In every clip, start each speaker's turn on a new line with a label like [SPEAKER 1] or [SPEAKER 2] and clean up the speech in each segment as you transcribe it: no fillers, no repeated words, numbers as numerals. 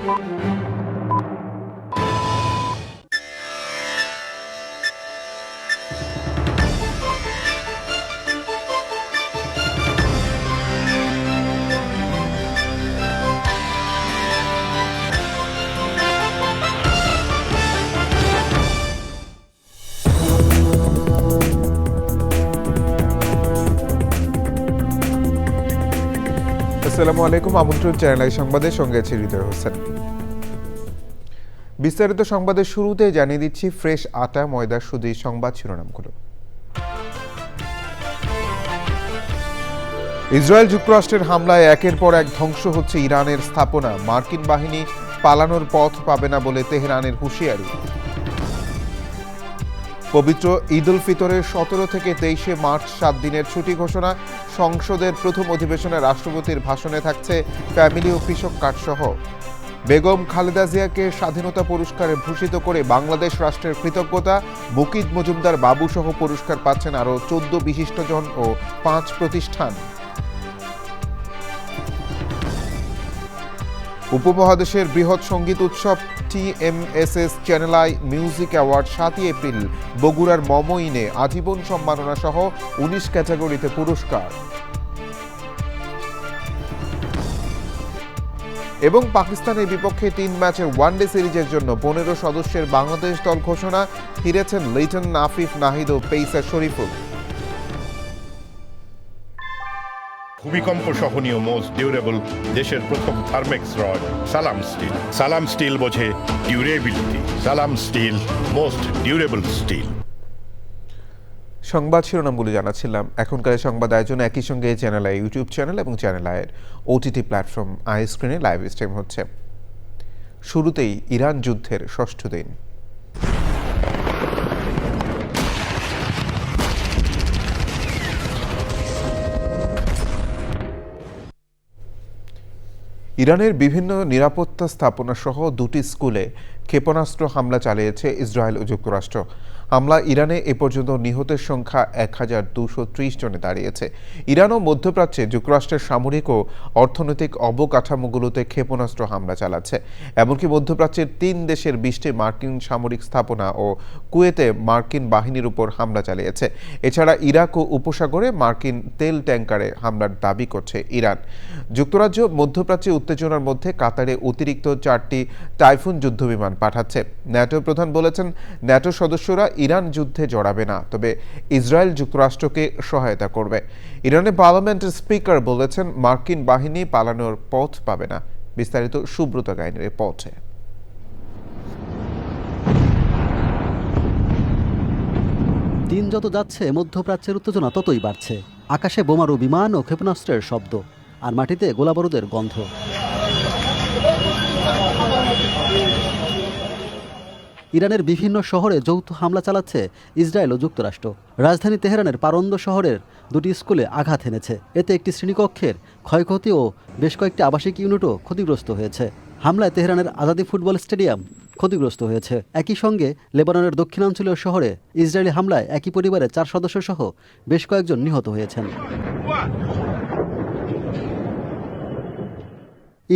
[SPEAKER 1] আসসালামু আলাইকুম, আমন্ত্রণ চ্যানেল সংবাদের সঙ্গে আছে হৃদয় হোসেন। বিস্তারিত সংবাদের শুরুতে জানিয়ে দিচ্ছি ফ্রেশ আটা ময়দা সুজি সংবাদ শিরোনামগুলো। ইসরায়েল যুক্তরাষ্ট্রের হামলায় একের পর এক ধ্বংস হচ্ছে ইরানের স্থাপনা, মার্কিন বাহিনী পালানোর পথ পাবে না বলে তেহরানের হুঁশিয়ারি। পবিত্র ঈদ উল ফিতরের 17 থেকে 23 মার্চ 7 দিনের ছুটি ঘোষণা, সংসদের প্রথম অধিবেশনে রাষ্ট্রপতির ভাষণে থাকছে ফ্যামিলি ও কৃষক কার্ড সহ। বেগম খালেদা জিয়াকে স্বাধীনতা পুরস্কারে ভূষিত করে বাংলাদেশ রাষ্ট্রের কৃতজ্ঞতা, মুকিদ মজুমদার বাবু সহ পুরস্কার পাচ্ছেন আরও 14 বিশিষ্টজন ও 5 প্রতিষ্ঠান। উপমহাদেশের বৃহৎ সঙ্গীত উৎসব TMSS channel I music award 7 April বগুড়ার মমইনে আজীবন সম্মাননা সহ 19 ক্যাটাগরিতে পুরস্কার। এবং পাকিস্তানের বিপক্ষে 3 ম্যাচের ওয়ানডে সিরিজের জন্য 15 সদস্যের বাংলাদেশ দল ঘোষণা, ফিরেছেন লিটন, নাফিফ, নাহিদ ও পেসার শরীফুল।
[SPEAKER 2] ভূমিকম্প সহনীয় মোস্ট ডিউরেবল দেশের প্রথম থার্মেক্স রড সালাম স্টিল। সালাম স্টিল বোঝে ডিউরেবিলিটি। সালাম স্টিল, মোস্ট ডিউরেবল স্টিল।
[SPEAKER 1] সংবাদ শিরোনামগুলো জানাচ্ছিলাম। এখনকার সংবাদ আয়োজন একই সঙ্গে চ্যানেল আই ইউটিউব চ্যানেল এবং চ্যানেল আইয়ের OTT প্ল্যাটফর্ম আই স্ক্রিনে লাইভ স্ট্রিম হচ্ছে। শুরুতেই ইরান যুদ্ধের 6ষ্ঠ দিন। ইরানের বিভিন্ন নিরাপত্তা স্থাপনা সহ 2টি স্কুলে ক্ষেপণাস্ত্র হামলা চালিয়েছে ইসরায়েল ও যুক্তরাষ্ট্র। হামলা ইরানে এ পর্যন্ত নিহতের সংখ্যা 1230 জনে দাঁড়িয়েছে। ইরান ও মধ্যপ্রাচ্যে যুক্তরাষ্ট্রের সামরিক ও অর্থনৈতিক অবকাঠামোগুলোতে ক্ষেপণাস্ত্র হামলা চালাচ্ছে। এমনকি মধ্যপ্রাচ্যের 3 দেশের 20টি মার্কিন সামরিক স্থাপনা ও কুয়েতে মার্কিন বাহিনীর উপর হামলা চালিয়েছে। এছাড়া ইরাক ও উপসাগরে মার্কিন তেল ট্যাঙ্কারে হামলার দাবি করছে ইরান। যুক্তরাজ্য মধ্যপ্রাচ্যে উত্তেজনার মধ্যে কাতারে অতিরিক্ত 4টি টাইফুন যুদ্ধবিমান পাঠাচ্ছে। ন্যাটো প্রধান বলেছেন, ন্যাটো সদস্যরা ইরান যুদ্ধে জড়াবে না, তবে ইসরায়েল যুক্তরাষ্ট্রকে সহায়তা করবে। ইরানের পার্লামেন্টের স্পিকার বলেছেন, মার্কিন বাহিনী পালানোর পথ পাবে না। বিস্তারিত সুব্রত গাইনের রিপোর্টে।
[SPEAKER 3] দিন যত যাচ্ছে মধ্যপ্রাচ্যের উত্তেজনা ততই বাড়ছে। আকাশে বোমারু বিমান ও ক্ষেপণাস্ত্রের শব্দ, আর মাটিতে গোলাবারুদের গন্ধ। ইরানের বিভিন্ন শহরে যৌথ হামলা চালাচ্ছে ইসরায়েল ও যুক্তরাষ্ট্র। রাজধানী তেহরানের পারন্দ শহরের 2টি স্কুলে আঘাত এনেছে। এতে একটি শ্রেণীকক্ষের ক্ষয়ক্ষতি ও বেশ কয়েকটি আবাসিক ইউনিটও ক্ষতিগ্রস্ত হয়েছে। হামলায় তেহরানের আজাদি ফুটবল স্টেডিয়াম ক্ষতিগ্রস্ত হয়েছে। একই সঙ্গে লেবাননের দক্ষিণাঞ্চলীয় শহরে ইসরায়েলি হামলায় একই পরিবারের 4 সদস্য সহ বেশ কয়েকজন নিহত হয়েছেন।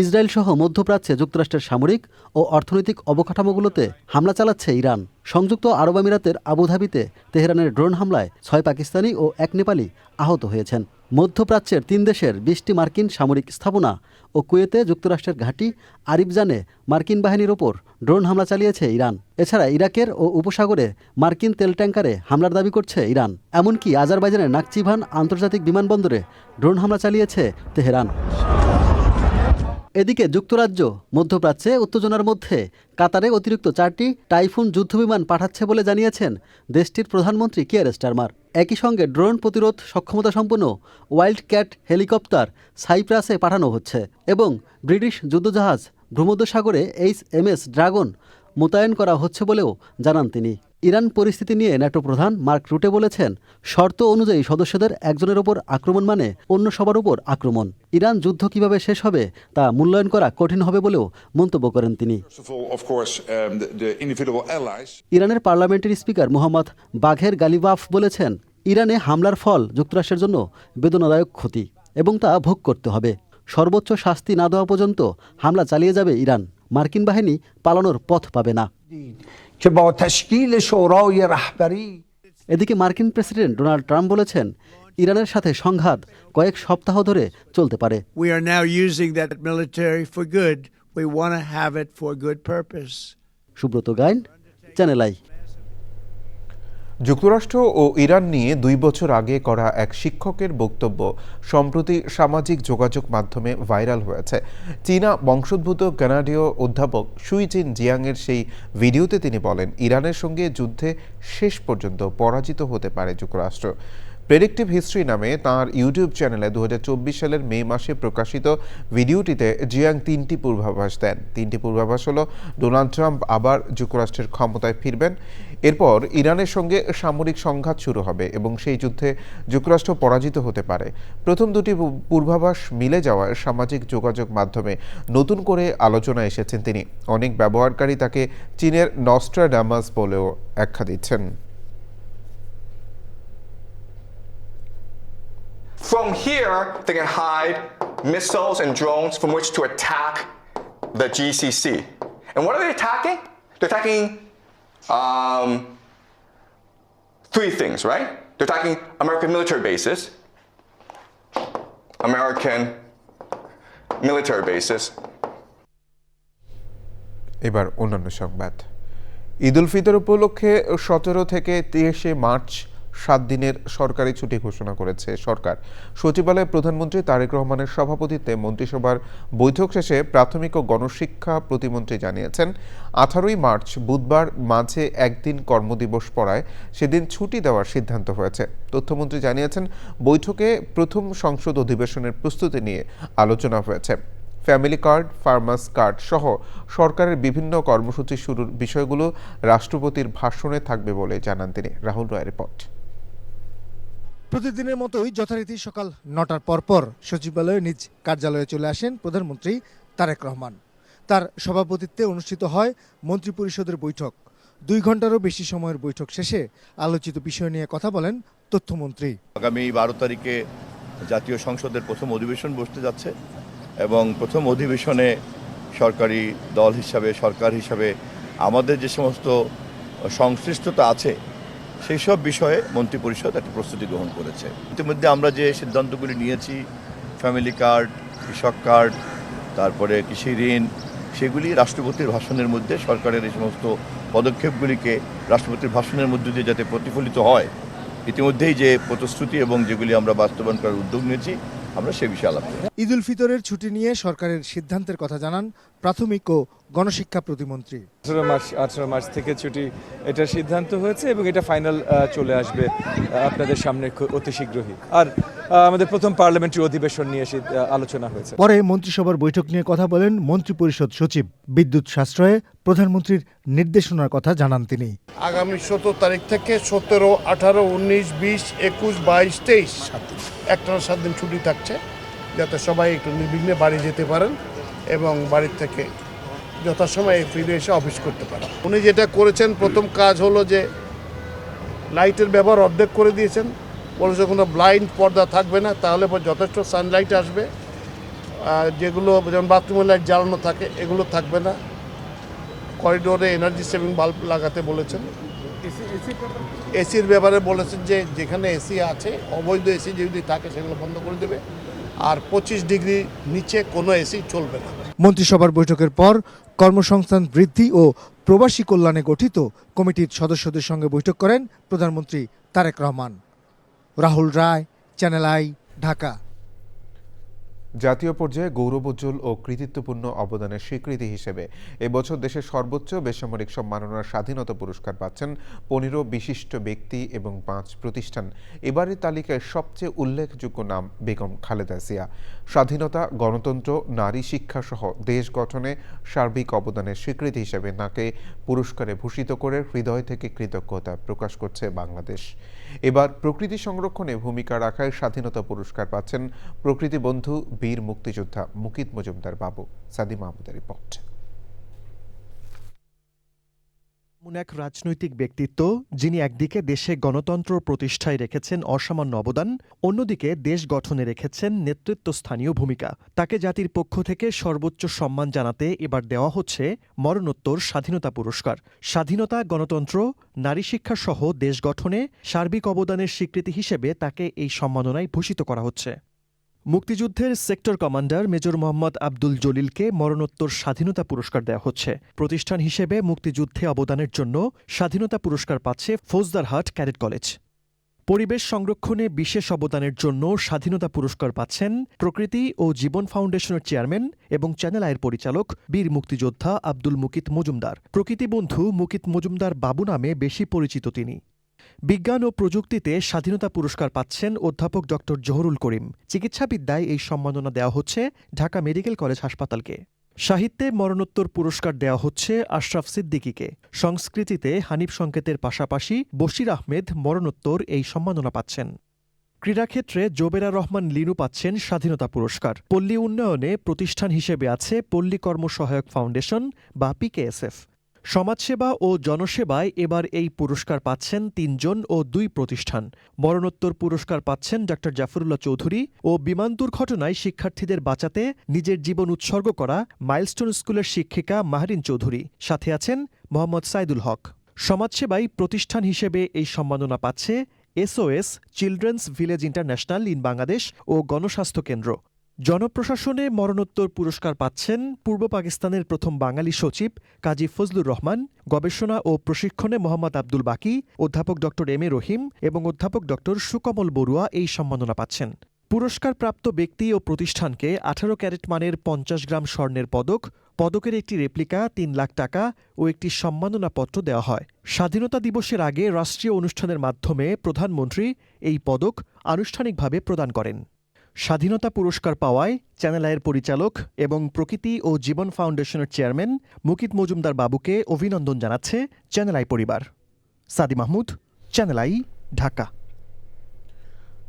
[SPEAKER 3] ইসরায়েল সহ মধ্যপ্রাচ্যে যুক্তরাষ্ট্রের সামরিক ও অর্থনৈতিক অবকাঠামোগুলোতে হামলা চালাচ্ছে ইরান। সংযুক্ত আরব আমিরাতের আবুধাবিতে তেহরানের ড্রোন হামলায় 6 পাকিস্তানি ও 1 নেপালি আহত হয়েছেন। মধ্যপ্রাচ্যের 3 দেশের 20টি মার্কিন সামরিক স্থাপনা ও কুয়েতে যুক্তরাষ্ট্রের ঘাঁটি আরিফজানে মার্কিন বাহিনীর ওপর ড্রোন হামলা চালিয়েছে ইরান। এছাড়া ইরাকের ও উপসাগরে মার্কিন তেল ট্যাঙ্কারে হামলার দাবি করছে ইরান। এমনকি আজারবাইজানের নাকচিভান আন্তর্জাতিক বিমানবন্দরে ড্রোন হামলা চালিয়েছে তেহরান। এদিকে যুক্তরাজ্য মধ্যপ্রাচ্যে উত্তেজনার মধ্যে কাতারে অতিরিক্ত 4টি টাইফুন যুদ্ধবিমান পাঠাচ্ছে বলে জানিয়েছেন দেশটির প্রধানমন্ত্রী কিয়ার স্টারমার। একই সঙ্গে ড্রোন প্রতিরোধ সক্ষমতা সম্পন্ন ওয়াইল্ড ক্যাট হেলিকপ্টার সাইপ্রাসে পাঠানো হচ্ছে এবং ব্রিটিশ যুদ্ধজাহাজ ভূমধ্যসাগরে HMS ড্রাগন মোতায়েন করা হচ্ছে বলেও জানান তিনি। ইরান পরিস্থিতি নিয়ে ন্যাটো প্রধান মার্ক রুটে বলেছেন, শর্ত অনুযায়ী সদস্যদের একজনের ওপর আক্রমণ মানে অন্য সবার উপর আক্রমণ। ইরান যুদ্ধ কিভাবে শেষ হবে তা মূল্যায়ন করা কঠিন হবে বলেও মন্তব্য করেন তিনি। ইরানের পার্লামেন্টের স্পিকার মোহাম্মদ বাঘের গালিবাফ বলেছেন, ইরানে হামলার ফল যুক্তরাষ্ট্রের জন্য বেদনাদায়ক ক্ষতি এবং তা ভোগ করতে হবে। সর্বোচ্চ শাস্তি না দেওয়া পর্যন্ত হামলা চালিয়ে যাবে ইরান। মার্কিন বাহিনী পালানোর পথ পাবে না।
[SPEAKER 4] که با تشکیل شورای رهبری
[SPEAKER 3] এদিকে মার্কিন প্রেসিডেন্ট ডোনাল্ড ট্রাম্প বলেছেন, ইরানের সাথে সংঘাত কয়েক সপ্তাহ ধরে চলতে পারে।
[SPEAKER 5] We are now using that military for good. We want to have it for good purpose.
[SPEAKER 3] Subrata Gain, Channel I.
[SPEAKER 1] যুক্তরাষ্ট্র ও ইরান নিয়ে 2 বছর আগে করা এক শিক্ষকের বক্তব্য সম্প্রতি সামাজিক যোগাযোগ মাধ্যমে ভাইরাল হয়েছে। চীনা বংশোদ্ভূত কানাডীয় অধ্যাপক সুইচিন জিয়াংয়ের সেই ভিডিওতে তিনি বলেন, ইরানের সঙ্গে যুদ্ধে শেষ পর্যন্ত পরাজিত হতে পারে যুক্তরাষ্ট্র। প্রেডিক্টিভ হিস্ট্রি নামে তাঁর ইউটিউব চ্যানেলে 2024 সালের মে মাসে প্রকাশিত ভিডিওটিতে জিয়াং 3টি পূর্বাভাস দেন। 3টি পূর্বাভাস হলো, ডোনাল্ড ট্রাম্প আবার যুক্তরাষ্ট্রের ক্ষমতায় ফিরবেন, এরপর ইরানের সঙ্গে সামরিক সংঘাত শুরু হবে এবং সেই যুদ্ধে যুক্তরাষ্ট্র পরাজিত হতে পারে। প্রথম দুটি পূর্বাভাস মিলে যাওয়ার সামাজিক যোগাযোগ মাধ্যমে নতুন করে আলোচনা এসেছেন তিনি। অনেক ব্যবহারকারী তাকে চীনের নস্ট্রাডামাস বলেও আখ্যা দিচ্ছেন।
[SPEAKER 6] From here, they can hide missiles and drones from which to attack the GCC. And what are they attacking? They're attacking three things, right? They're attacking American military bases,
[SPEAKER 1] এবার অন্যান্য সংবাদ। ঈদ উল ফিতর উপলক্ষে 17 থেকে 23 মার্চ 7 দিনের সরকারি ছুটি ঘোষণা করেছে সরকার। সচিবালয়ে প্রধানমন্ত্রী তারেক রহমানের সভাপতিত্বে মন্ত্রিসভার বৈঠক শেষে প্রাথমিক ও গণশিক্ষা প্রতিমন্ত্রী জানিয়েছেন, 18 মার্চ বুধবার মাঝে একদিন কর্মদিবস পড়ায় সেদিন ছুটি দেওয়ার সিদ্ধান্ত হয়েছে। তথ্যমন্ত্রী জানিয়েছেন, বৈঠকে প্রথম সংসদ অধিবেশনের প্রস্তুতি নিয়ে আলোচনা হয়েছে। ফ্যামিলি কার্ড, ফার্মার্স কার্ড সহ সরকারের বিভিন্ন কর্মসূচি শুরুর বিষয়গুলো রাষ্ট্রপতির ভাষণে থাকবে বলে জানান তিনি। রাহুল রায় রিপোর্ট।
[SPEAKER 7] প্রতিদিনের মতোই যথারীতি সকাল 9টার পরপর সচিবালয়ে নিজ কার্যালয়ে চলে আসেন প্রধানমন্ত্রী তারেক রহমান। তার সভাপতিত্বে অনুষ্ঠিত হয় মন্ত্রিপরিষদের বৈঠক। 2 ঘন্টারও বেশি সময়ের বৈঠক শেষে আলোচিত বিষয় নিয়ে কথা বলেন তথ্যমন্ত্রী।
[SPEAKER 8] আগামী 12 তারিখে জাতীয় সংসদের প্রথম অধিবেশন বসতে যাচ্ছে এবং প্রথম অধিবেশনে সরকারি দল হিসাবে, সরকার হিসাবে আমাদের যে সমস্ত সংশ্লিষ্টতা আছে সেই সব বিষয়ে মন্ত্রিপরিষদ একটা প্রস্তুতি গ্রহণ করেছে। ইতিমধ্যে আমরা যে সিদ্ধান্তগুলি নিয়েছি, ফ্যামিলি কার্ড, কৃষক কার্ড, তারপরে কৃষি ঋণ, সেগুলি রাষ্ট্রপতির ভাষণের মধ্যে সরকারের এই সমস্ত পদক্ষেপগুলিকে রাষ্ট্রপতির ভাষণের মধ্য দিয়ে যাতে প্রতিফলিত হয়, ইতিমধ্যেই যে প্রতিশ্রুতি এবং যেগুলি আমরা বাস্তবায়ন করার উদ্যোগ নিয়েছি, আমরা সে বিষয়ে আলাপ করি।
[SPEAKER 7] ঈদ উল ফিতরের ছুটি নিয়ে সরকারের সিদ্ধান্তের কথা জানান প্রাথমিক ও গণশিক্ষা প্রতিমন্ত্রী।
[SPEAKER 9] 18 মার্চ থেকে ছুটি, এটা সিদ্ধান্ত হয়েছে এবং এটা ফাইনাল চলে আসবে আপনাদের সামনে অতি শীঘ্রই। আর আমাদের প্রথম পার্লামেন্টারি অধিবেশন নিয়ে আলোচনা হয়েছে।
[SPEAKER 7] পরে মন্ত্রিসভার বৈঠক নিয়ে কথা বলেন মন্ত্রিপরিষদ সচিব। বিদ্যুৎ সাশ্রয়ে প্রধানমন্ত্রীর নির্দেশনার কথা জানান তিনি।
[SPEAKER 10] আগামী 17 তারিখ থেকে 17, 18, 19, 20, 21, 22, 23 একটানা 7 দিন ছুটি থাকছে, যাতে সবাই একটু নির্বিঘ্নে বাড়ি যেতে পারেন এবং বাড়ির থেকে যথাসময়ে ফিরে এসে অফিস করতে পারেন। উনি যেটা করেছেন, প্রথম কাজ হলো যে লাইটের ব্যবহার অর্ধেক করে দিয়েছেন। বলেছে কোনো ব্লাইন্ড পর্দা থাকবে না, তাহলে যথেষ্ট সানলাইট আসবে। যেগুলো যেমন বাথরুমের লাইট জ্বালানো থাকে এগুলো থাকবে না। করিডোরে এনার্জি সেভিং বাল্ব লাগাতে বলেছেন। এসির ব্যাপারে বলেছেন যে যেখানে এসি আছে, অবৈধ এসি যদি থাকে সেগুলো বন্ধ করে দেবে, আর 25 ডিগ্রি নিচে কোনো এসি চলবে না।
[SPEAKER 7] মন্ত্রিসভার বৈঠকের পর কর্মসংস্থান বৃদ্ধি ও প্রবাসী কল্যাণে গঠিত কমিটির সদস্যদের সঙ্গে বৈঠক করেন প্রধানমন্ত্রী তারেক রহমান। রাহুল রায়, চ্যানেল আই, ঢাকা।
[SPEAKER 1] জাতীয় পর্যায়ে গৌরবোজ্জ্বল ও কৃতিত্বপূর্ণ অবদানের স্বীকৃতি হিসেবে এবছর দেশের সর্বোচ্চ বেসামরিক সম্মাননার স্বাধীনতা পুরস্কার পাচ্ছেন 15 বিশিষ্ট ব্যক্তি এবং 5 প্রতিষ্ঠান। এবারের তালিকায় সবচেয়ে উল্লেখযোগ্য নাম বেগম খালেদা জিয়া। স্বাধীনতা, গণতন্ত্র, নারী শিক্ষা সহ দেশ গঠনে সার্বিক অবদানের স্বীকৃতি হিসেবে তাকে পুরস্কারে ভূষিত করে হৃদয় থেকে কৃতজ্ঞতা প্রকাশ করছে বাংলাদেশ। এবার প্রকৃতি সংরক্ষণে ভূমিকা রাখায় স্বাধীনতা পুরস্কার পাচ্ছেন প্রকৃতি বন্ধু বীর মুক্তিযোদ্ধা মুকিত মজুমদার বাবু। সাদি মাহমুদের রিপোর্ট।
[SPEAKER 11] এমন এক রাজনৈতিক ব্যক্তিত্ব যিনি একদিকে দেশে গণতন্ত্র প্রতিষ্ঠায় রেখেছেন অসামান্য অবদান, অন্যদিকে দেশ গঠনে রেখেছেন নেতৃত্বস্থানীয় ভূমিকা। তাকে জাতির পক্ষ থেকে সর্বোচ্চ সম্মান জানাতে এবার দেওয়া হচ্ছে মরণোত্তর স্বাধীনতা পুরস্কার। স্বাধীনতা, গণতন্ত্র, নারী শিক্ষা সহ দেশ গঠনে সার্বিক অবদানের স্বীকৃতি হিসেবে তাকে এই সম্মাননায় ভূষিত করা হচ্ছে। মুক্তিযুদ্ধের sector commander major Mohammad Abdul জলিলকে মরণোত্তর স্বাধীনতা পুরস্কার দেওয়া হচ্ছে। প্রতিষ্ঠান হিসেবে মুক্তিযুদ্ধে অবদানের জন্য স্বাধীনতা পুরস্কার পাচ্ছে ফৌজদারহাট ক্যাডেট কলেজ। পরিবেশ সংরক্ষণে বিশেষ অবদানের জন্য স্বাধীনতা পুরস্কার পাচ্ছেন প্রকৃতি ও জীবন ফাউন্ডেশনের চেয়ারম্যান এবং চ্যানেল আইয়ের পরিচালক বীর মুক্তিযোদ্ধা আব্দুল মুকিত মজুমদার। প্রকৃতি বন্ধু মুকিত মজুমদার বাবু নামে বেশি পরিচিত তিনি। বিজ্ঞান ও প্রযুক্তিতে স্বাধীনতা পুরস্কার পাচ্ছেন অধ্যাপক ড জহুরুল করিম। চিকিৎসাবিদ্যায় এই সম্মাননা দেওয়া হচ্ছে ঢাকা মেডিকেল কলেজ হাসপাতালকে। সাহিত্যে মরণোত্তর পুরস্কার দেওয়া হচ্ছে আশরাফ সিদ্দিকীকে। সংস্কৃতিতে হানিফ সংকেতের পাশাপাশি বশির আহমেদ মরণোত্তর এই সম্মাননা পাচ্ছেন। ক্রীড়াক্ষেত্রে জোবেরা রহমান লিনু পাচ্ছেন স্বাধীনতা পুরস্কার। পল্লী উন্নয়নে প্রতিষ্ঠান হিসেবে আছে পল্লী কর্মসহায়ক ফাউন্ডেশন বা পিকেএসএফ। সমাজসেবা ও জনসেবায় এবার এই পুরস্কার পাচ্ছেন ৩ জন ও ২ প্রতিষ্ঠান। মরণোত্তর পুরস্কার পাচ্ছেন ড জাফরুল্লাহ চৌধুরী ও বিমান দুর্ঘটনায় শিক্ষার্থীদের বাঁচাতে নিজের জীবন উৎসর্গ করা মাইলস্টোন স্কুলের শিক্ষিকা মাহরিন চৌধুরী। সাথে আছেন মোহাম্মদ সাইদুল হক। সমাজসেবায় প্রতিষ্ঠান হিসেবে এই সম্মাননা পাচ্ছে SOS children's village international in Bangladesh ও গণস্বাস্থ্য কেন্দ্র। জনপ্রশাসনে মরণোত্তর পুরস্কার পাচ্ছেন পূর্ব পাকিস্তানের প্রথম বাঙালি সচিব কাজী ফজলুর রহমান। গবেষণা ও প্রশিক্ষণে মোহাম্মদ আব্দুল বাকি, অধ্যাপক ড এম এ রহিম এবং অধ্যাপক ড সুকমল বড়ুয়া এই সম্মাননা পাচ্ছেন। পুরস্কারপ্রাপ্ত ব্যক্তি ও প্রতিষ্ঠানকে 18 ক্যারেট মানের 50 গ্রাম স্বর্ণের পদক, পদকের একটি রেপ্লিকা, 3 লাখ টাকা ও একটি সম্মাননাপত্র দেওয়া হয়। স্বাধীনতা দিবসের আগে রাষ্ট্রীয় অনুষ্ঠানের মাধ্যমে প্রধানমন্ত্রী এই পদক আনুষ্ঠানিকভাবে প্রদান করেন। স্বাধীনতা পুরস্কার পাওয়ায় চ্যানেল আইয়ের পরিচালক এবং প্রকৃতি ও জীবন ফাউন্ডেশনের চেয়ারম্যান মুকিত মজুমদার বাবুকে অভিনন্দন জানাচ্ছে চ্যানেল আই পরিবার। সাদি মাহমুদ, চ্যানেল আই, ঢাকা।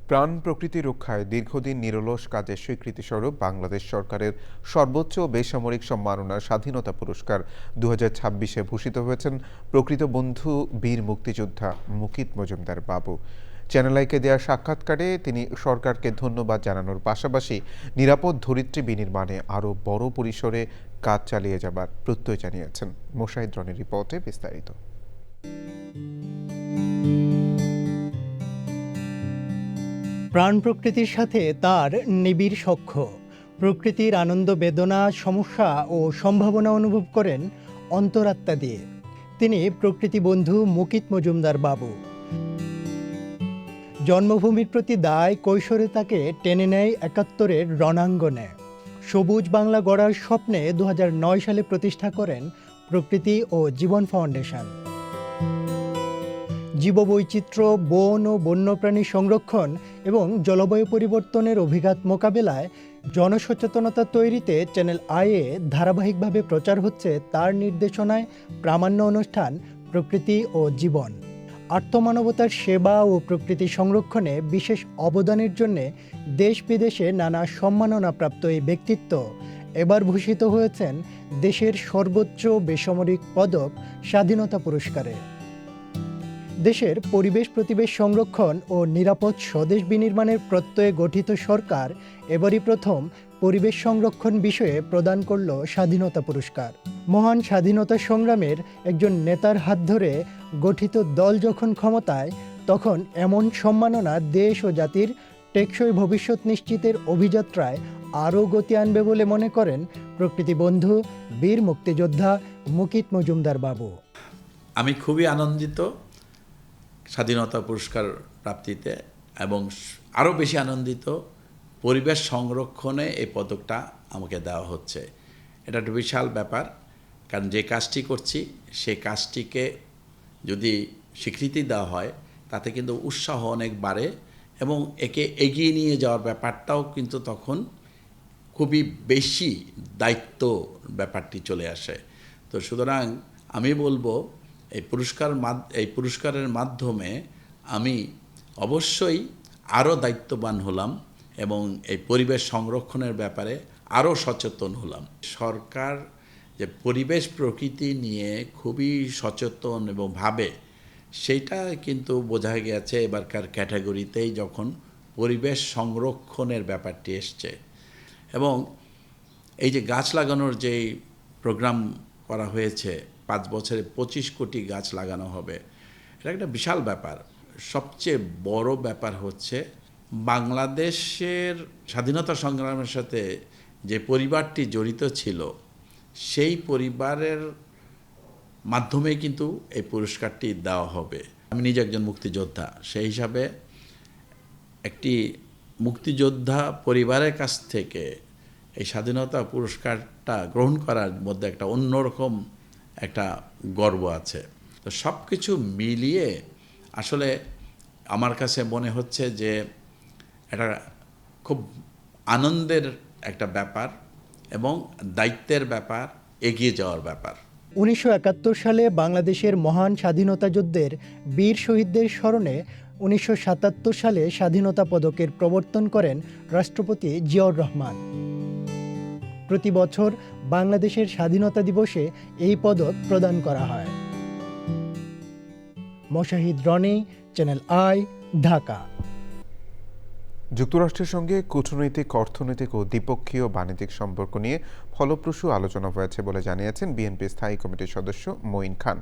[SPEAKER 1] প্রাণ প্রকৃতি রক্ষায় দীর্ঘদিন নিরলস কাজের স্বীকৃতিস্বরূপ বাংলাদেশ সরকারের সর্বোচ্চ বেসামরিক সম্মাননা স্বাধীনতা পুরস্কার 2026-এ ভূষিত হয়েছেন প্রকৃত বন্ধু বীর মুক্তিযোদ্ধা মুকিত মজুমদার বাবু। চ্যানেল আইকে দেওয়া সাক্ষাৎকারে তিনি সরকারকে ধন্যবাদ জানানোর পাশাপাশি নিরাপদ ধরিত্রী বিনির্মাণে আরও বড় পরিসরে কাজ চালিয়ে যাবার প্রত্যয় জানিয়েছেন। মোশাহিদ রনির রিপোর্টে বিস্তারিত।
[SPEAKER 12] প্রাণ প্রকৃতির সাথে তার নিবিড় সখ্য। প্রকৃতির আনন্দ, বেদনা, সমস্যা ও সম্ভাবনা অনুভব করেন অন্তরাত্মা দিয়ে। তিনি প্রকৃতি বন্ধু মুকিত মজুমদার বাবু। জন্মভূমির প্রতি দায় কৈশোরে তাকে টেনে নেয় 71-এর রণাঙ্গনে। সবুজ বাংলা গড়ার স্বপ্নে 2009 সালে প্রতিষ্ঠা করেন প্রকৃতি ও জীবন ফাউন্ডেশন। জীববৈচিত্র্য, বন ও বন্যপ্রাণী সংরক্ষণ এবং জলবায়ু পরিবর্তনের অভিঘাত মোকাবেলায় জনসচেতনতা তৈরিতে চ্যানেল আইয়ে ধারাবাহিকভাবে প্রচার হচ্ছে তার নির্দেশনায় প্রামাণ্য অনুষ্ঠান প্রকৃতি ও জীবন। আর্তমানবতার সেবা ও প্রকৃতি সংরক্ষণে বিশেষ অবদানের জন্য দেশ বিদেশে নানা সম্মাননাপ্রাপ্ত এই ব্যক্তিত্ব এবার ভূষিত হয়েছেন দেশের সর্বোচ্চ বেসামরিক পদক স্বাধীনতা পুরস্কারে। দেশের পরিবেশ প্রতিবেশ সংরক্ষণ ও নিরাপদ স্বদেশ বিনির্মাণের প্রত্যয়ে গঠিত সরকার এবারই প্রথম পরিবেশ সংরক্ষণ বিষয়ে প্রদান করল স্বাধীনতা পুরস্কার। মহান স্বাধীনতা সংগ্রামের একজন নেতার হাত ধরে গঠিত দল যখন ক্ষমতায়, তখন এমন সম্মাননা দেশ ও জাতির টেকসই ভবিষ্যৎ নিশ্চিতের অভিযাত্রায় আরও গতি আনবে বলে মনে করেন প্রকৃতি বন্ধু বীর মুক্তিযোদ্ধা মুকিত মজুমদার বাবু।
[SPEAKER 13] আমি খুবই আনন্দিত স্বাধীনতা পুরস্কার প্রাপ্তিতে, এবং আরও বেশি আনন্দিত পরিবেশ সংরক্ষণে এই পদকটা আমাকে দেওয়া হচ্ছে। এটা একটা বিশাল ব্যাপার, কারণ যে কাজটি করছি সেই কাজটিকে যদি স্বীকৃতি দেওয়া হয় তাতে কিন্তু উৎসাহ অনেক বাড়ে এবং একে এগিয়ে নিয়ে যাওয়ার ব্যাপারটাও কিন্তু তখন খুবই বেশি দায়িত্ব ব্যাপারটি চলে আসে। তো সুতরাং আমি বলবো এই পুরস্কারের মাধ্যমে আমি অবশ্যই আরও দায়িত্ববান হলাম এবং এই পরিবেশ সংরক্ষণের ব্যাপারে আরও সচেতন হলাম। সরকার যে পরিবেশ প্রকৃতি নিয়ে খুবই সচেতন এবং ভাবে, সেইটা কিন্তু বোঝা গেছে এবারকার ক্যাটাগরিতেই যখন পরিবেশ সংরক্ষণের ব্যাপারটি এসছে। এবং এই যে গাছ লাগানোর যেই প্রোগ্রাম করা হয়েছে, 5 বছরে 25 কোটি গাছ লাগানো হবে, এটা একটা বিশাল ব্যাপার। সবচেয়ে বড় ব্যাপার হচ্ছে বাংলাদেশের স্বাধীনতা সংগ্রামের সাথে যে পরিবারটি জড়িত ছিল, সেই পরিবারের মাধ্যমে কিন্তু এই পুরস্কারটি দেওয়া হবে। আমি নিজে একজন মুক্তিযোদ্ধা, সেই হিসাবে একটি মুক্তিযোদ্ধা পরিবারের কাছ থেকে এই স্বাধীনতা পুরস্কারটা গ্রহণ করার মধ্যে একটা অন্যরকম একটা গর্ব আছে। তো সব কিছু মিলিয়ে আসলে আমার কাছে মনে হচ্ছে যে এটা খুব আনন্দের একটা ব্যাপার এবং দায়িত্বের ব্যাপার, এগিয়ে যাওয়ার ব্যাপার।
[SPEAKER 12] 1971 সালে বাংলাদেশের মহান স্বাধীনতা যুদ্ধের বীর শহীদদের স্মরণে 1977 সালে স্বাধীনতা পদকের প্রবর্তন করেন রাষ্ট্রপতি জিয়াউর রহমান। প্রতি বছর বাংলাদেশের স্বাধীনতা দিবসে এই পদক প্রদান করা হয়। Moshahid Roni, Channel I, Dhaka.
[SPEAKER 1] যুক্তরাষ্ট্রের সঙ্গে কূটনৈতিক, অর্থনৈতিক ও দ্বিপক্ষীয় বাণিজ্যিক সম্পর্ক নিয়ে ফলপ্রসূ আলোচনা হয়েছে বলে জানিয়েছেন বিএনপি স্থায়ী কমিটির সদস্য মঈন খান।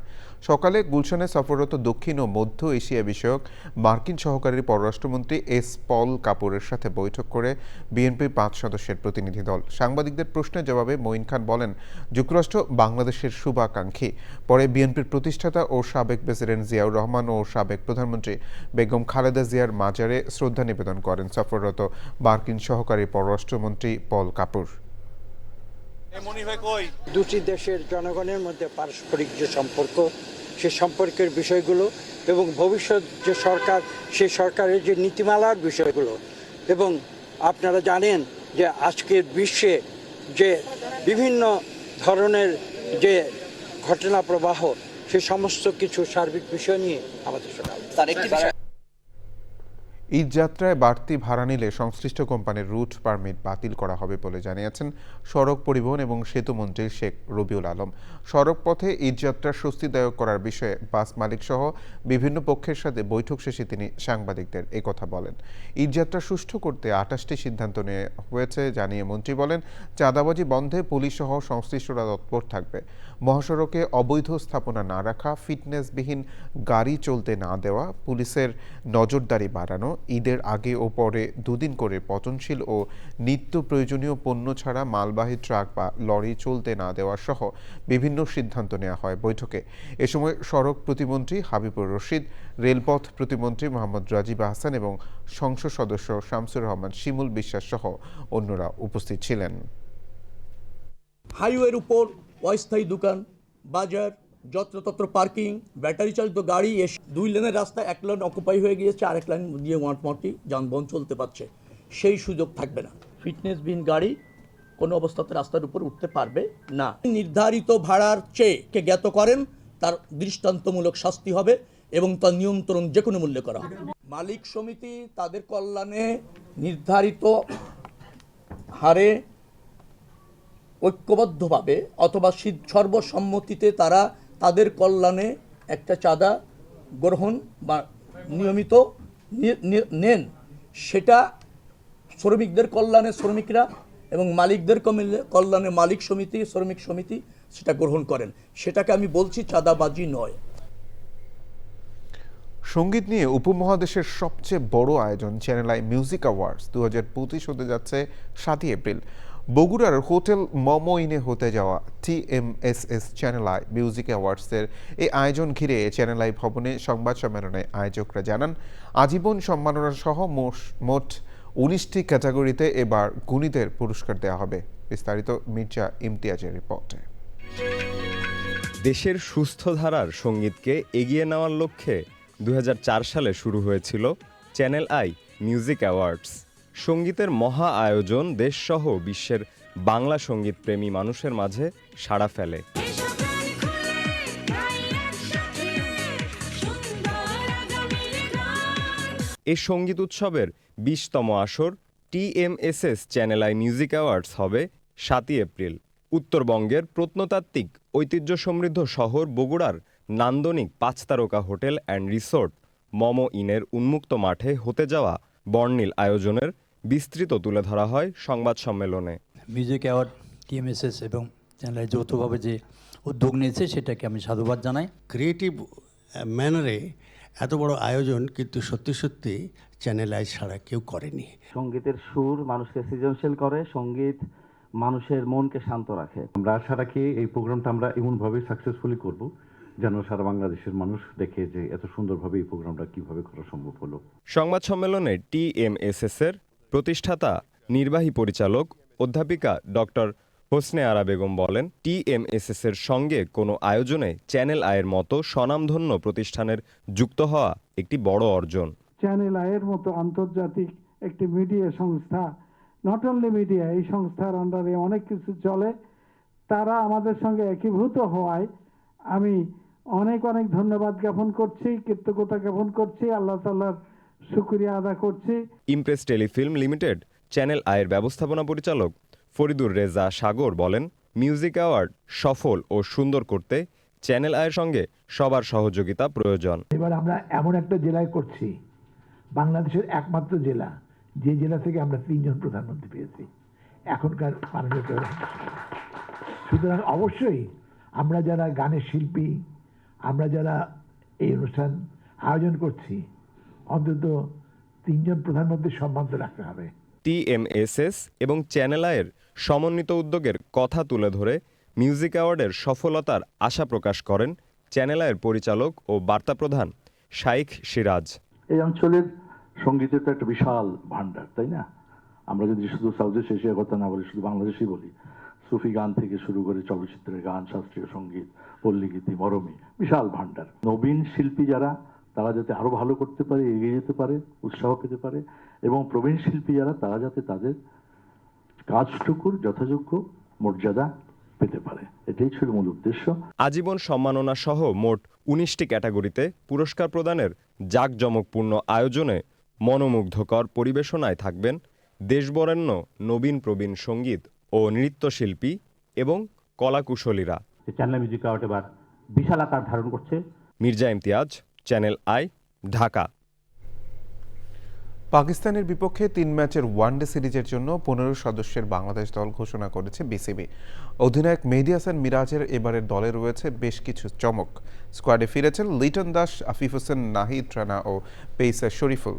[SPEAKER 1] সকালে গুলশানে সফররত দক্ষিণ ও মধ্য এশিয়া বিষয়ক মার্কিন সহকারী পররাষ্ট্রমন্ত্রী এস পল কাপুরের সাথে বৈঠক করে বিএনপির 5 সদস্যের প্রতিনিধি দল। সাংবাদিকদের প্রশ্নের জবাবে মঈন খান বলেন, যুক্তরাষ্ট্র বাংলাদেশের শুভাকাঙ্ক্ষী। পরে বিএনপির প্রতিষ্ঠাতা ও সাবেক প্রেসিডেন্ট জিয়াউর রহমান ও সাবেক প্রধানমন্ত্রী বেগম খালেদা জিয়ার মাজারে শ্রদ্ধা নিবেদন করেন সফররত মার্কিন সহকারী পররাষ্ট্রমন্ত্রী পল কাপুর।
[SPEAKER 14] দুটি দেশের জনগণের মধ্যে পারস্পরিক যে সম্পর্ক, সে সম্পর্কের বিষয়গুলো এবং ভবিষ্যৎ যে সরকার, সেই সরকারের যে নীতিমালার বিষয়গুলো, এবং আপনারা জানেন যে আজকের বিশ্বে যে বিভিন্ন ধরনের যে ঘটনা প্রবাহ, সে সমস্ত কিছু সার্বিক বিষয় নিয়ে আমাদের তার একটি বিষয়।
[SPEAKER 1] ঈদ যাত্রায় বাড়তি ভাড়া নিলে সংশ্লিষ্ট কোম্পানির রুট পারমিট বাতিল করা হবে বলে জানিয়েছেন সড়ক পরিবহন এবং সেতু মন্ত্রী শেখ রবিউল আলম। সড়ক পথে ঈদযাত্রা স্বস্তিদায়ক করার বিষয়ে বাস মালিক সহ বিভিন্ন পক্ষের সাথে বৈঠক শেষে তিনি সাংবাদিকদের একথা বলেন। ঈদযাত্রা সুষ্ঠু করতে 28টি সিদ্ধান্ত নেওয়া হয়েছে জানিয়ে মন্ত্রী বলেন, চাঁদাবাজি বন্ধে পুলিশ সহ সংশ্লিষ্টরা তৎপর থাকবে। মহাসড়কে অবৈধ স্থাপনা না রাখা, ফিটনেসবিহীন গাড়ি চলতে না দেওয়া, পুলিশের নজরদারি বাড়ানো, ঈদের আগে ও পরে 2 দিন করে পচনশীল ও নিত্য প্রয়োজনীয় পণ্য ছাড়া মালবাহী ট্রাক বা লরি চলতে না দেওয়া সহ বিভিন্ন সিদ্ধান্ত নেওয়া হয় বৈঠকে। এ সময় সড়ক প্রতিমন্ত্রী হাবিবুর রশিদ, রেলপথ প্রতিমন্ত্রী মোহাম্মদ রাজীব আহসান এবং সংসদ সদস্য শামসুর রহমান শিমুল বিশ্বাস সহ অন্যরা উপস্থিত ছিলেন।
[SPEAKER 15] হাইওয়ের উপর অস্থায়ী দোকান, বাজার, যত্রতত্র পার্কিং, ব্যাটারি চালিত গাড়ি, 2 লেনের রাস্তা 1 লেন অকুপাই হয়ে গিয়েছে, আরেক লাইন দিয়ে মোটামুটি যানবাহন চলতে পারছে, সেই সুযোগ থাকবে না। ফিটনেসবিহীন গাড়ি কোনো অবস্থাতে রাস্তার উপর উঠতে পারবে না। নির্ধারিত ভাড়ার চেয়ে কে জ্ঞাত করেন, তার দৃষ্টান্তমূলক শাস্তি হবে এবং তার নিয়ন্ত্রণ যে কোনো মূল্যে করা হবে। মালিক সমিতি তাদের কল্যাণে নির্ধারিত হারে ঐক্যবদ্ধভাবে অথবা সর্বসম্মতিতে তারা তাদের কল্যাণে একটা চাঁদা গ্রহণ বা নিয়মিত নেন, সেটা শ্রমিকদের কল্যাণে শ্রমিকরা এবং মালিকদের কল্যাণে মালিক সমিতি, শ্রমিক সমিতি সেটা গ্রহণ করেন। সেটাকে আমি বলছি চাঁদাবাজি নয়।
[SPEAKER 1] সঙ্গীত নিয়ে উপমহাদেশের সবচেয়ে বড় আয়োজন চ্যানেল আই মিউজিক অ্যাওয়ার্ডস 2025 হতে যাচ্ছে 7 এপ্রিল। বগুড়ার হোটেল মমইনে হতে যাওয়া TMSS চ্যানেল আই মিউজিক অ্যাওয়ার্ডসের এই আয়োজন ঘিরে চ্যানেল আই ভবনে সংবাদ সম্মেলনে আয়োজকরা জানান, আজীবন সম্মাননা সহ মোট 19টি ক্যাটাগরিতে এবার গুণীদের পুরস্কার দেওয়া হবে। বিস্তারিত মির্জা ইমতিয়াজের রিপোর্টে।
[SPEAKER 16] দেশের সুস্থ ধারার সঙ্গীতকে এগিয়ে নেওয়ার লক্ষ্যে 2004 সালে শুরু হয়েছিল চ্যানেল আই মিউজিক অ্যাওয়ার্ডস। সঙ্গীতের মহা আয়োজন দেশসহ বিশ্বের বাংলা সঙ্গীত প্রেমী মানুষের মাঝে সাড়া ফেলে। এই সঙ্গীত উৎসবের 20তম আসর TMSS channel I music awards হবে 7 এপ্রিল। উত্তরবঙ্গের প্রত্নতাত্ত্বিক ঐতিহ্য সমৃদ্ধ শহর বগুড়ার নান্দনিক 5 তারকা হোটেল অ্যান্ড রিসোর্ট মমো ইনের উন্মুক্ত মাঠে হতে যাওয়া বর্ণিল আয়োজনের বিস্তৃত তুলে ধরা হয় সংবাদ সম্মেলনে।
[SPEAKER 17] মিউজিক অ্যাওয়ার্ড, টিএমএসএস এবং চ্যানেল যৌথভাবে যে উদ্যোগ নিয়েছে সেটাকে আমি সাধুবাদ জানাই।
[SPEAKER 18] ক্রিয়েটিভ ম্যানারে এত বড় আয়োজন কিন্তু সত্যি সত্যি চ্যানেল আই ছাড়া কেউ করেনি।
[SPEAKER 19] সঙ্গীতের সুর মানুষকে সৃজনশীল করে, সঙ্গীত মানুষের মনকে শান্ত রাখে।
[SPEAKER 20] আমরা আশা রাখি এই প্রোগ্রামটা আমরা এমনভাবে সাকসেসফুলি করব যেন সারা বাংলাদেশের মানুষ দেখে যে এত সুন্দরভাবে এই প্রোগ্রামটা কিভাবে করা সম্ভব হলো।
[SPEAKER 16] সংবাদ সম্মেলনে টিএমএসএস এর প্রতিষ্ঠাতা নির্বাহী পরিচালক অধ্যাপিকা ডক্টর হোসনে আরা বেগম বলেন, টিএমএসএস এর সঙ্গে কোনো আয়োজনে চ্যানেল আইয়ের মতো স্বনামধন্য প্রতিষ্ঠানের যুক্ত হওয়া একটি বড় অর্জন।
[SPEAKER 21] চ্যানেল আইয়ের মতো আন্তর্জাতিক একটি মিডিয়া সংস্থা, নট অনলি মিডিয়া, এই সংস্থার আন্ডারে অনেক কিছু চলে, তারা আমাদের সঙ্গে একীভূত হওয়ায় আমি অনেক অনেক ধন্যবাদ জ্ঞাপন করছি, কৃতজ্ঞতা জ্ঞাপন করছি, আল্লাহ তাআলার শুকরিয়া আদা করছি।
[SPEAKER 16] ইমপ্রেস টেলিফিল্ম লিমিটেড চ্যানেল আইয়ের ব্যবস্থাপনা পরিচালক ফরিদুর রেজা সাগর বলেন, মিউজিক অ্যাওয়ার্ড সফল ও সুন্দর করতে চ্যানেল আইয়ের সঙ্গে সবার সহযোগিতা প্রয়োজন।
[SPEAKER 22] এবার আমরা এমন একটা জেলায় করছি, বাংলাদেশের একমাত্র জেলা, যে জেলা থেকে আমরা 3 জন প্রধানমন্ত্রী পেয়েছি এখনকার মাননীয় প্রধানমন্ত্রী। সুতরাং অবশ্যই আমরা যারা গানের শিল্পী, আমরা যারা এই অনুষ্ঠান আয়োজন করছি, অন্তত 3 জন প্রধানমন্ত্রীর সম্মান তো রাখতে হবে।
[SPEAKER 16] টিএমএসএস এবং চ্যানেল আইয়ের সমন্বিত উদ্যোগের কথা তুলে ধরে মিউজিক অ্যাওয়ার্ডের সফলতার আশা প্রকাশ করেন চ্যানেল আইয়ের পরিচালক ও বার্তা প্রধান শাইখ সিরাজ।
[SPEAKER 20] এই অঞ্চলের সঙ্গীতের তো একটা বিশাল ভান্ডার, তাই না? আমরা যদি শুধু সাউথ ইস্ট এশিয়ার কথা না বলি, শুধু বাংলাদেশেই বলি, সুফি গান থেকে শুরু করে চলচ্চিত্রের গান, শাস্ত্রীয় সঙ্গীত, পল্লীগীতি, মরমী, বিশাল ভান্ডার। নবীন শিল্পী যারা, তারা যাতে আরো ভালো করতে পারে, এগিয়ে যেতে পারে, উৎসাহ পেতে পারে, এবং প্রবীণ শিল্পী যারা, তারা যাতে তাদের কাজটুকুর যথাযোগ্য মর্যাদা পেতে পারে, এটাই ছিল মূল উদ্দেশ্য।
[SPEAKER 16] আজীবন সম্মাননা সহ মোট 19টি ক্যাটাগরিতে পুরস্কার প্রদানের জাঁকজমকপূর্ণ আয়োজনে মনোমুগ্ধকর পরিবেশনায় থাকবেন দেশবরেণ্য নবীন প্রবীণ সঙ্গীত ও নৃত্যশিল্পী এবং কলাকুশলীরা।
[SPEAKER 20] চ্যানেল মিউজিক অ্যাওয়ার্ড এবার বিশাল আকার ধারণ করছে।
[SPEAKER 16] Mirza Imtiaz, channel I, Dhaka.
[SPEAKER 1] পাকিস্তানের বিপক্ষে 3 ম্যাচের ওয়ানডে সিরিজের জন্য 15 সদস্যের বাংলাদেশ দল ঘোষণা করেছে বিসিবি। অধিনায়ক মেহেদী হাসান মিরাজের এবারের দলে রয়েছে বেশ কিছু চমক। স্কোয়াডে ফিরেছেন লিটন দাস, আফিফ হোসেন, নাহিদ রানা ও পেসার শরীফুল।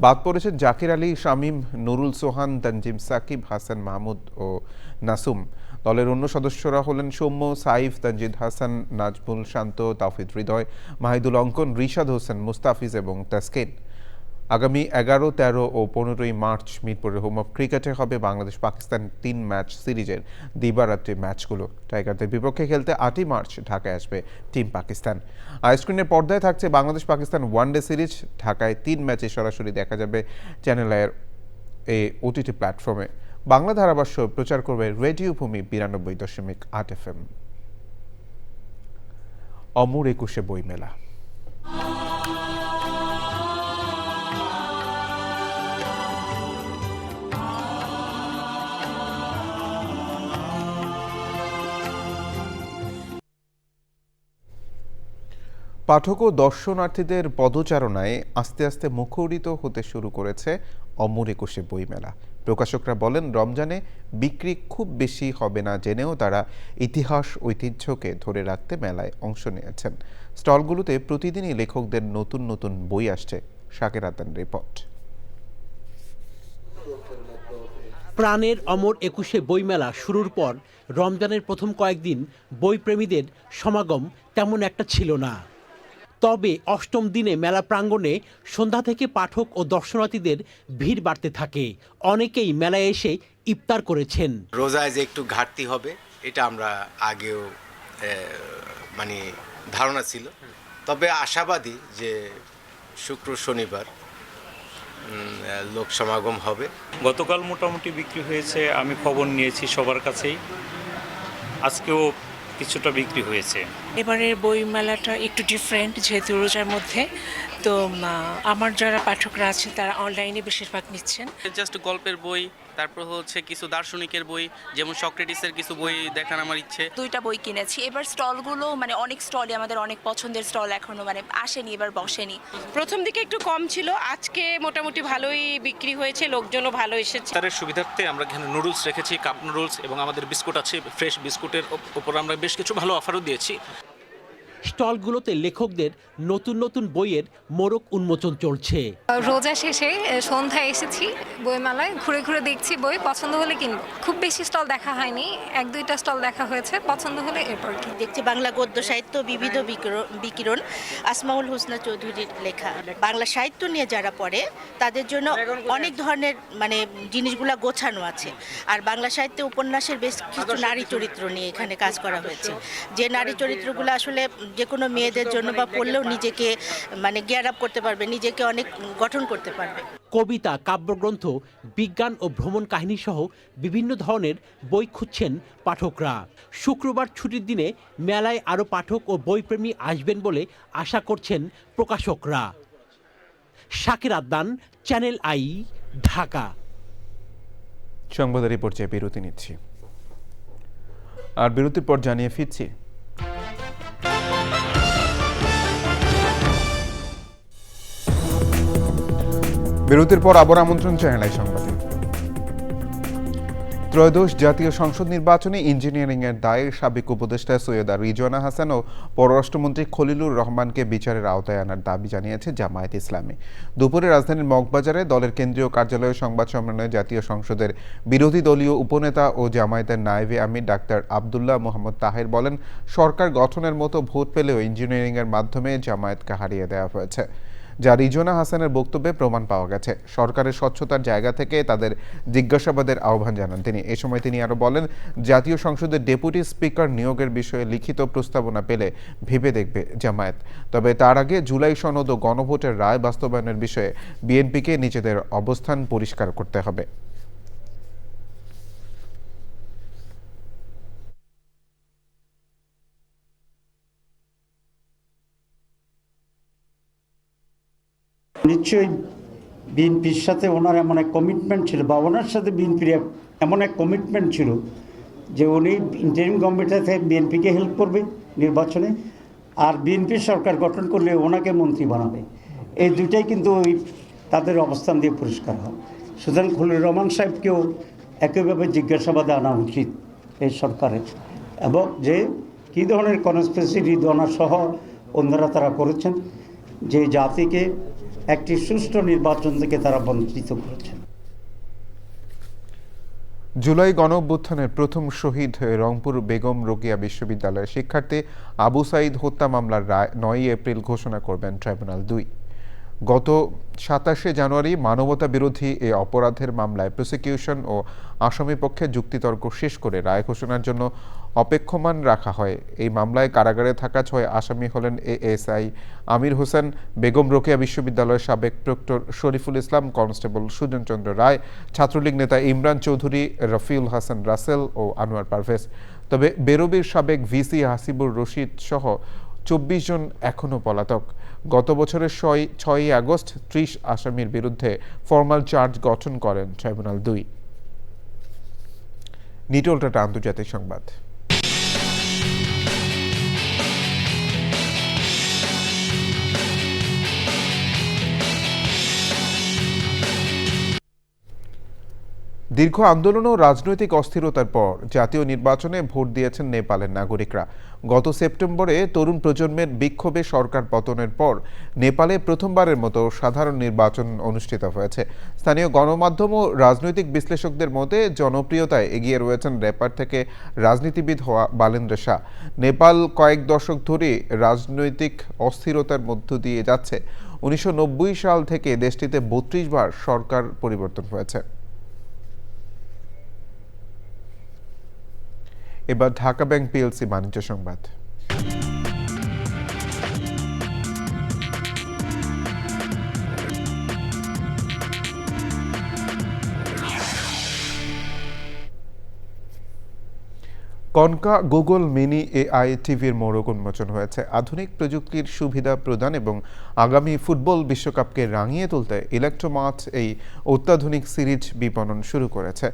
[SPEAKER 1] বাদ পড়েছেন জাকির আলী, শামীম, নুরুল সোহান, তানজিম সাকিব, হাসান মাহমুদ ও নাসুম। দলের অন্য সদস্যরা হলেন সৌম্য, সাইফ, তানজিদ হাসান, নাজমুল, শান্ত, তাওফিদ হৃদয়, মাহিদুল অঙ্কন, রিশাদ হোসেন, মুস্তাফিজ এবং তাসকিন। আগামী 11, 13 ও 15ই মার্চ মিরপুরের হোম অফ ক্রিকেটে হবে বাংলাদেশ পাকিস্তান 3 ম্যাচ সিরিজের দিবারাত্রি ম্যাচগুলো। টাইগারদের বিপক্ষে খেলতে 8ই মার্চ ঢাকায় আসবে টিম পাকিস্তান। আইস্ক্রিনের পর্দায় থাকছে বাংলাদেশ পাকিস্তান ওয়ানডে সিরিজ। ঢাকায় 3 ম্যাচে সরাসরি দেখা যাবে চ্যানেল আইয়ের এই ওটিটি প্ল্যাটফর্মে। বাংলা ধারাভাষ্য প্রচার করবে রেডিও ভূমি 92.8 FM। অমর 21 বইমেলা। পাঠক ও দর্শনার্থীদের পদচারণায় আস্তে আস্তে মুখরিত হতে শুরু করেছে অমর 21 বইমেলা। প্রকাশকরা বলেন, রমজানে বিক্রি খুব বেশি হবে না জেনেও তারা ইতিহাস ঐতিহ্যকে ধরে রাখতে মেলায় অংশ নিয়েছেন। স্টলগুলোতে প্রতিদিনই লেখকদের নতুন নতুন বই আসছে। শাকের আদান রিপোর্ট।
[SPEAKER 23] প্রাণের অমর 21 বইমেলা শুরুর পর রমজানের প্রথম কয়েকদিন বইপ্রেমীদের সমাগম তেমন একটা ছিল না। তবে 8ম দিনে মেলা প্রাঙ্গণে সন্ধ্যা থেকে পাঠক ও দর্শনার্থীদের ভিড় বাড়তে থাকে। অনেকেই মেলায় এসে ইফতার করেছেন।
[SPEAKER 24] রোজায় যে একটু ঘাটতি হবে এটা আমরা আগেও ধারণা ছিল, তবে আশাবাদী যে শুক্র শনিবার লোক সমাগম হবে।
[SPEAKER 25] গতকাল মোটামুটি বিক্রি হয়েছে, আমি খবর নিয়েছি সবার কাছেই, আজকেও কিছুটা বিক্রি হয়েছে।
[SPEAKER 26] এবারের বই মেলাটা একটু ডিফারেন্ট, যেহেতু রোজার মধ্যে, তো আমার যারা পাঠকরা আছে তারা অনলাইনে বেশিরভাগ নিচ্ছেন।
[SPEAKER 27] জাস্ট গল্পের বই,
[SPEAKER 2] তারপর হচ্ছে কিছু দার্শনিকের বই, যেমন সক্রেটিসের কিছু বই দেখার আমার ইচ্ছে।
[SPEAKER 26] 2টা বই কিনেছি। এবার স্টলগুলো মানে অনেক স্টলই আমাদের অনেক পছন্দের স্টল এখনো মানে আসেনি, এবার বসেনি।
[SPEAKER 3] প্রথম দিকে একটু কম ছিল, আজকে মোটামুটি ভালোই বিক্রি হয়েছে, লোকজনও ভালো এসেছে।
[SPEAKER 4] তার সুবিধার্থে আমরা এখানে নুডলস রেখেছি, কাপ নুডলস, এবং আমাদের বিস্কুট আছে, ফ্রেশ বিস্কুটের উপর আমরা বেশ কিছু ভালো অফারও দিয়েছি।
[SPEAKER 23] স্টলগুলোতে লেখকদের নতুন নতুন বইয়ের মোড়ক উন্মোচন চলছে।
[SPEAKER 5] রোজা শেষে সন্ধ্যায় এসেছি বইমেলায়, ঘুরে ঘুরে দেখছি বই, পছন্দ হলে কিনবো। খুব বেশি স্টল দেখা হয়নি, 1-2টা স্টল দেখা হয়েছে, পছন্দ হলে এরপর কি
[SPEAKER 3] দেখছি বাংলা গদ্য সাহিত্য বিবিধ বিকিরণ, আসমাউল হোসনা চৌধুরীর লেখা। বাংলা সাহিত্য নিয়ে যারা পড়ে তাদের জন্য অনেক ধরনের মানে জিনিসগুলা গোছানো আছে। আর বাংলা সাহিত্যে উপন্যাসের বেশ কিছু নারী চরিত্র নিয়ে এখানে কাজ করা হয়েছে, যে নারী চরিত্রগুলো আসলে যে কোনো মেয়েদের জন্য বা পড়লেও নিজেকে মানে গিয়ার আপ করতে পারবে, নিজেকে অনেক গঠন করতে পারবে।
[SPEAKER 23] কবিতা, কাব্যগ্রন্থ, বিজ্ঞান ও ভ্রমণ কাহিনী সহ বিভিন্ন ধরনের বই খুঁজছেন পাঠকরা। শুক্রবার ছুটির দিনে মেলায় আরও পাঠক ও বইপ্রেমী আসবেন বলে আশা করছেন প্রকাশকরা। Shakir Adnan, channel I, Dhaka.
[SPEAKER 1] সংবাদের এই পর্যায়ে বিরতি নিচ্ছি, আর বিরতির পর জানিয়ে ফিরছি। বিরতির পর আবার আমন্ত্রণ চ্যানেল আই সংবাদে। ত্রয়োদশ জাতীয় সংসদ নির্বাচনে ইঞ্জিনিয়ারিংয়ের দায়ে সাবেক উপদেষ্টা সৈয়দা রিজওয়ানা হাসান ও পররাষ্ট্রমন্ত্রী খলিলুর রহমানকে বিচারের আওতায় আনার দাবি জানিয়েছে জামায়াত ইসলামী। দুপুরে রাজধানীর মগবাজারে দলের কেন্দ্রীয় কার্যালয়ে সংবাদ সম্মেলনে জাতীয় সংসদের বিরোধী দলীয় উপনেতা ও জামায়াতের নায়েবে আমির ডাক্তার আব্দুল্লাহ মোহাম্মদ তাহের বলেন, সরকার গঠনের মতো ভোট পেলেও ইঞ্জিনিয়ারিংয়ের মাধ্যমে জামায়াতকে হারিয়ে দেওয়া হয়েছে, যা রিজওয়ানা হাসানের বক্তব্যে প্রমাণ পাওয়া গেছে। সরকারের স্বচ্ছতার জায়গা থেকে তাদের জিজ্ঞাসাবাদের আহ্বান জানান তিনি। এ সময় তিনি আরও বলেন, জাতীয় সংসদের ডেপুটি স্পিকার নিয়োগের বিষয়ে লিখিত প্রস্তাবনা পেলে ভেবে দেখবে জামায়াত। তবে তার আগে জুলাই সনদ ও গণভোটের রায় বাস্তবায়নের বিষয়ে বিএনপিকে নিজেদের অবস্থান পরিষ্কার করতে হবে।
[SPEAKER 6] নিশ্চয়ই বিএনপির সাথে ওনার এমন এক কমিটমেন্ট ছিল, বা ওনার সাথে বিএনপির এমন এক কমিটমেন্ট ছিল যে উনি ইন্টারিম গভর্নমেন্টের থেকে বিএনপিকে হেল্প করবে নির্বাচনে, আর বিএনপির সরকার গঠন করলে ওনাকে মন্ত্রী বানাবে। এই দুইটাই কিন্তু ওই তাদের অবস্থান দিয়ে পরিষ্কার হয়। সুতরাং খলিলুর রহমান সাহেবকেও একইভাবে জিজ্ঞাসাবাদে আনা উচিত এই সরকারের, এবং যে কী ধরনের কনস্পিরেসি রিজওয়ানা সহ অন্যরা তারা করেছেন, যে জাতিকে একটি সুষ্ঠু নির্বাচন থেকে তারা বঞ্চিত করেছে।
[SPEAKER 1] জুলাই গণঅভ্যুত্থানের প্রথম শহীদ রংপুর বেগম রোকেয়া বিশ্ববিদ্যালয়ের শিক্ষার্থী আবু সাঈদ হত্যা মামলার রায় 9 এপ্রিল ঘোষণা করবেন ট্রাইব্যুনাল 2। গত 27শে জানুয়ারি মানবতা বিরোধী এ অপরাধের মামলায় প্রসিকিউশন ও আসামি পক্ষে যুক্তিতর্ক শেষ করে রায় ঘোষণার জন্য অপেক্ষমান রাখা হয়। এই মামলায় কারাগারে থাকা 6 আসামি হলেন এএসআই আমির হোসেন, বেগম রোকেয়া বিশ্ববিদ্যালয়ের সাবেক প্রক্টর শরীফুল ইসলাম, কনস্টেবল সুজন চন্দ্র রায়, ছাত্রলীগ নেতা ইমরান চৌধুরী, রফিউল হাসান রাসেল ও আনোয়ার পারভেজ। তবে বেরোবির সাবেক ভিসি হাসিবুর রশিদ সহ 24 জন এখনও পলাতক। গত বছরের 6ই আগস্ট 30 আসামির বিরুদ্ধে ফরমাল চার্জ গঠন করেন ট্রাইব্যুনাল 2। নিটল টাটা আন্তর্জাতিক সংবাদ। দীর্ঘ আন্দোলন ও রাজনৈতিক অস্থিরতার পর জাতীয় নির্বাচনে ভোট দিয়েছেন নেপালের নাগরিকরা। গত সেপ্টেম্বরে তরুণ প্রজন্মের বিক্ষোভে সরকার পতনের পর নেপালে প্রথমবারের মতো সাধারণ নির্বাচন অনুষ্ঠিত হয়েছে। স্থানীয় গণমাধ্যম ও রাজনৈতিক বিশ্লেষকদের মতে জনপ্রিয়তায় এগিয়ে রয়েছেন র্যাপার থেকে রাজনীতিবিদ হওয়া বালেন্দ্র শাহ। নেপাল কয়েক দশক ধরে রাজনৈতিক অস্থিরতার মধ্য দিয়ে যাচ্ছে। 1990 সাল থেকে দেশটিতে 32 বার সরকার পরিবর্তন হয়েছে। এবার ঢাকা ব্যাংক পিএলসি বাণিজ্য সংবাদ। কনকা গুগল মিনি এআই টিভির মোড়ক উন্মোচন হয়েছে। আধুনিক প্রযুক্তির সুবিধা প্রদান এবং আগামী ফুটবল বিশ্বকাপকে রাঙিয়ে তুলতে ইলেকট্রোমার্ট এই অত্যাধুনিক সিরিজ বিপণন শুরু করেছে।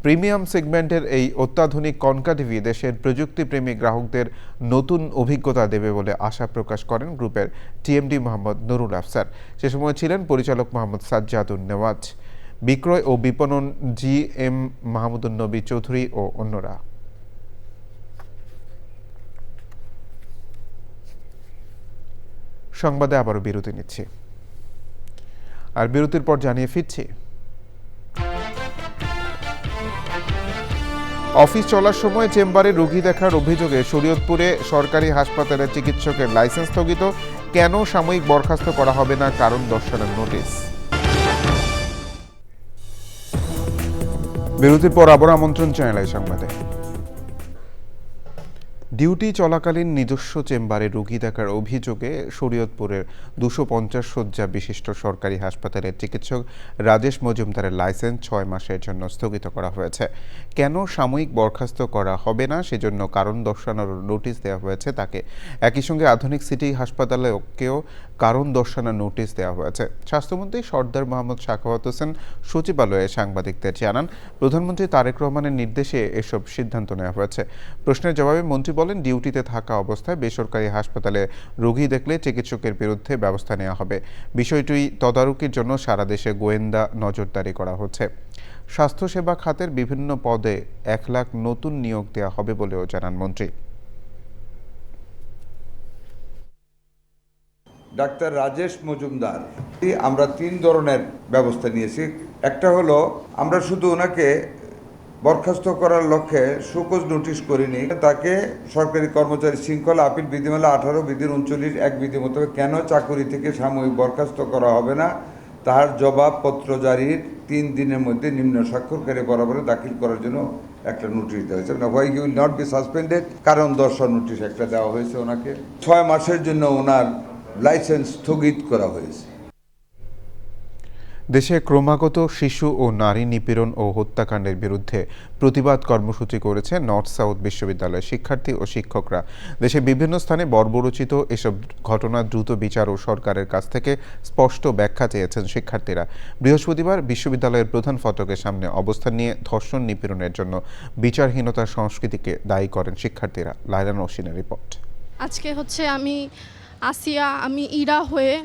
[SPEAKER 1] প্রিমিয়াম সেগমেন্টের এই অত্যাধুনিক কনকা টিভি দেশের প্রযুক্তিপ্রেমী গ্রাহকদের নতুন অভিজ্ঞতা দেবে বলে আশা প্রকাশ করেন গ্রুপের টিএমডি মোহাম্মদ নুরুল আফসার। সে সময় ছিলেন পরিচালক মোহাম্মদ সাজ্জাদুন নেওয়াজ, বিক্রয় ও বিপণন GM মাহমুদুন নবী চৌধুরী ও অন্যরা। সংবাদে আবারও বিরতি নিচ্ছি, আর বিরতির পর জানিয়ে ফিরছি। অফিস চলার সময় চেম্বারে রোগী দেখার অভিযোগে শরীয়তপুরে সরকারি হাসপাতালের চিকিৎসকের লাইসেন্স স্থগিত। কেন সাময়িক বরখাস্ত করা হবে না, কারণ দর্শানোর নোটিশ। বিরতির পর আবার আমন্ত্রণ চ্যানেল সংবাদে। ডিউটি চলাকালীন নিজস্ব চেম্বারে রোগী দেখার অভিযোগে শরীয়তপুরের 250 শয্যা বিশিষ্ট সরকারি হাসপাতালের চিকিৎসক রাজেশ মজুমদারের লাইসেন্স 6 মাসের জন্য স্থগিত করা হয়েছে। কেন সাময়িক বরখাস্ত করা হবে না সেজন্য কারণ দর্শানোর নোটিশ দেওয়া হয়েছে তাকে। একই সঙ্গে আধুনিক সিটি হাসপাতালেও কারণ দর্শানোর নোটিশ দেওয়া হয়েছে। স্বাস্থ্যমন্ত্রী সর্দার মোহাম্মদ সাখাওয়াত হোসেন সচিবালয়ে সাংবাদিকদের জানান, প্রধানমন্ত্রী তারেক রহমানের নির্দেশে এসব সিদ্ধান্ত নেওয়া হয়েছে। প্রশ্নের জবাবে মন্ত্রী বলেন, ডিউটিতে থাকা অবস্থায় বেসরকারি হাসপাতালে রোগী দেখলে চিকিৎসকের বিরুদ্ধে ব্যবস্থা নেওয়া হবে। বিষয়টি তদারকির জন্য সারা দেশে গোয়েন্দা নজরদারি করা হচ্ছে। স্বাস্থ্যসেবা খাতের বিভিন্ন পদে 1 লাখ নতুন নিয়োগ দেওয়া হবে বলেও জানান মন্ত্রী।
[SPEAKER 7] ডাক্তার রাজেশ মজুমদার, আমরা 3 ধরনের ব্যবস্থা নিয়েছি। একটা হলো, আমরা শুধু ওনাকে বরখাস্ত করার লক্ষ্যে শোকজ নোটিশ করিনি, তাকে সরকারি কর্মচারী শৃঙ্খলা আপিল বিধিমালা 18 বিধির 39 1 বিধি মোতাবেক কেন চাকরি থেকে সাময়িক বরখাস্ত করা হবে না তার জবাবপত্র জারির 3 দিনের মধ্যে নিম্ন স্বাক্ষরকারী বরাবরে দাখিল করার জন্য একটা নোটিশ দেওয়া হয়েছে। Why you will not be suspended, কারণ দর্শন নোটিশ একটা দেওয়া হয়েছে ওনাকে। 6 মাসের জন্য ওনার লাইসেন্স স্থগিত করা হয়েছে।
[SPEAKER 1] দেশে ক্রমাগত শিশু ও নারী নিপীড়ন ও হত্যাকাণ্ডের বিরুদ্ধে প্রতিবাদ কর্মসূচি করেছে নর্থ সাউথ বিশ্ববিদ্যালয়ের শিক্ষার্থী ও শিক্ষকরা। দেশে বিভিন্ন স্থানে বর্বরচিত এসব ঘটনা দ্রুত বিচার ও সরকারের কাছ থেকে স্পষ্ট ব্যাখ্যা চেয়েছেন শিক্ষার্থীরা। বৃহস্পতিবার বিশ্ববিদ্যালয়ের প্রধান ফটকের সামনে অবস্থান নিয়ে ধর্ষণ নিপীড়নের জন্য বিচারহীনতার সংস্কৃতিকে দায়ী করেন শিক্ষার্থীরা। লায়লা নওশিনের রিপোর্ট।
[SPEAKER 8] আজকে আমি আসিয়া, আমি ইরা হয়ে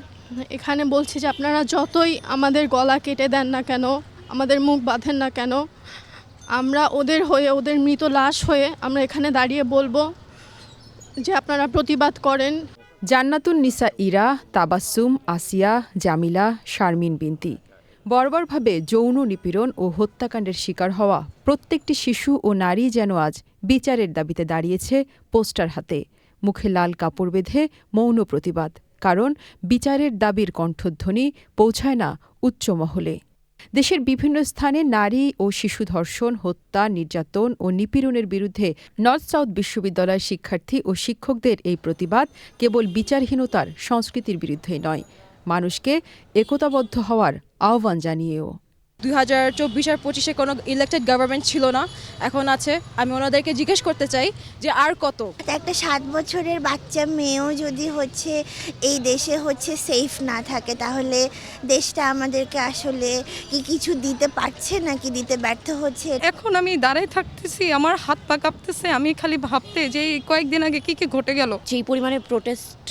[SPEAKER 8] এখানে বলছি যে আপনারা যতই আমাদের গলা কেটে দেন না কেন, আমাদের মুখ বাঁধেন না কেন, আমরা ওদের হয়ে, ওদের মৃত লাশ হয়ে আমরা এখানে দাঁড়িয়ে বলবো যে আপনারা প্রতিবাদ করেন।
[SPEAKER 9] জান্নাতুন নিসা ইরা, তাবাসসুম, আসিয়া, জামিলা, শারমিন বিনতি। বর্বরভাবে যৌন নিপীড়ন ও হত্যাকাণ্ডের শিকার হওয়া প্রত্যেকটি শিশু ও নারী যেন আজ বিচারের দাবিতে দাঁড়িয়েছে পোস্টার হাতে, মুখে লাল কাপড় বেঁধে মৌন প্রতিবাদ। কারণ বিচারের দাবির কণ্ঠধ্বনি পৌঁছায় না উচ্চ মহলে। দেশের বিভিন্ন স্থানে নারী ও শিশু ধর্ষণ, হত্যা, নির্যাতন ও নিপীড়নের বিরুদ্ধে নর্থ সাউথ বিশ্ববিদ্যালয়ের শিক্ষার্থী ও শিক্ষকদের এই প্রতিবাদ কেবল বিচারহীনতার সংস্কৃতির বিরুদ্ধেই নয়, মানুষকে একতাবদ্ধ হওয়ার আহ্বান জানিয়েও।
[SPEAKER 10] 2024 আর 25-এ কোনো ইলেক্টেড গভর্নমেন্ট ছিল না, এখন আছে। আমি ওনাদেরকে জিজ্ঞেস করতে চাই যে আর কত?
[SPEAKER 11] একটা 7 বছরের বাচ্চা মেয়েও যদি এই দেশে সেফ না থাকে, তাহলে দেশটা আমাদেরকে আসলে কি কিছু দিতে পারছে নাকি দিতে ব্যর্থ হচ্ছে।
[SPEAKER 10] এখন আমি দাঁড়ায় থাকতেছি, আমার হাত পা কাঁপতেছে। আমি খালি ভাবতে যে কয়েকদিন আগে কি ঘটে গেল।
[SPEAKER 13] যেই পরিমাণে প্রোটেস্ট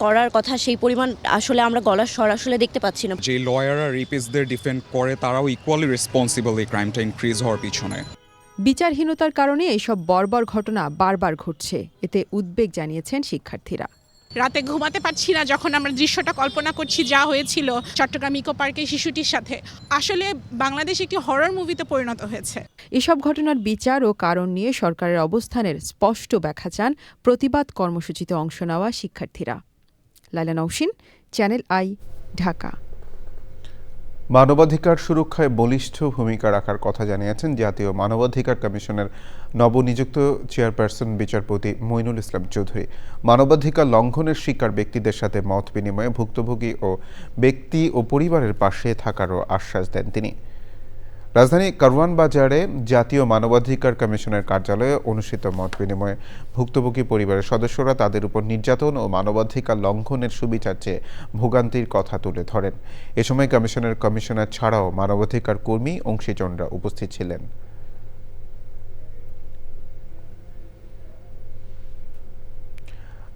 [SPEAKER 13] করার কথা সেই পরিমাণ আসলে আমরা গলার স্বর আসলে দেখতে পাচ্ছি না।
[SPEAKER 27] যে লয়াররা রেপিস্টদের ডিফেন্ড করে তারাও ইকুয়ালি রেসপন্সিবল এই ক্রাইমটা ইনক্রিজ হওয়ার পিছনে।
[SPEAKER 9] বিচারহীনতার কারণে এইসব বর্বর ঘটনা বারবার ঘটছে, এতে উদ্বেগ জানিয়েছেন শিক্ষার্থীরা।
[SPEAKER 28] রাতে ঘুমাতে পারছি না যখন আমরা দৃশ্যটা কল্পনা করছি যা হয়েছিল চট্টগ্রাম ইকো পার্কে শিশুটির সাথে। আসলে বাংলাদেশ একটি হরর মুভিতে পরিণত হয়েছে।
[SPEAKER 9] এসব ঘটনার বিচার ও কারণ নিয়ে সরকারের অবস্থানের স্পষ্ট ব্যাখ্যা চান প্রতিবাদ কর্মসূচিতে অংশ নেওয়া শিক্ষার্থীরা। Laila Nowshin, channel I, Dhaka.
[SPEAKER 1] মানবাধিকার সুরক্ষায় বলিষ্ঠ ভূমিকা রাখার কথা জানিয়েছেন জাতীয় মানবাধিকার কমিশনের নবনিযুক্ত চেয়ারপারসন বিচারপতি মইনুল ইসলাম চৌধুরী। মানবাধিকার লঙ্ঘনের শিকার ব্যক্তিদের সাথে মত বিনিময়ে ভুক্তভোগী ও ব্যক্তি ও পরিবারের পাশে থাকারও আশ্বাস দেন তিনি। রাজধানী কারওয়ান বাজারে জাতীয় মানবাধিকার কমিশনের কার্যালয়ে অনুষ্ঠিত মত বিনিময়ে ভুক্তভোগী পরিবারের সদস্যরা তাদের উপর নির্যাতন ও মানবাধিকার লঙ্ঘনের সুবিচার চেয়ে ভোগান্তির কথা তুলে ধরেন। এ সময় কমিশনের কমিশনার ছাড়াও মানবাধিকার কর্মী অংশীজনরা উপস্থিত ছিলেন।